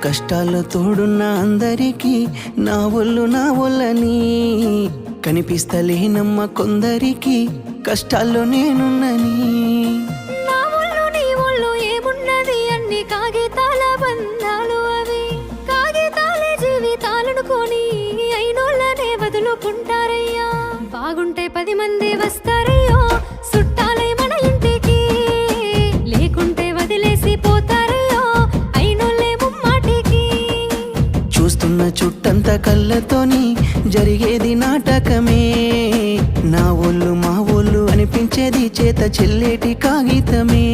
కష్టాల్లో తోడున్న అందరికీ నా ఒళ్ళని కనిపిస్తలేనమ్మ కొందరికి కష్టాల్లో నేనున్నని. నా ఒళ్ళు నీ ఒళ్ళు ఏమున్నది అన్ని కాగితాల బంధాలు, అవి కాగితాలే జీవితాలనుకొని అయినోళ్ళనే వదులుకుంటారయ్యా. బాగుంటే 10 మంది వస్తారయ్యో చుట్టాలై మన ఇంటికి, లేకుంటే వదిలేసి పోతారయ్యో అయినోళ్ళే ముమ్మాటికి. చూస్తున్న చుట్టంత కళ్ళతోని జరిగేది నాటకమే, నా ఒళ్ళు మా ఒళ్ళు అనిపించేది చేత చెల్లేటి కాగితమే.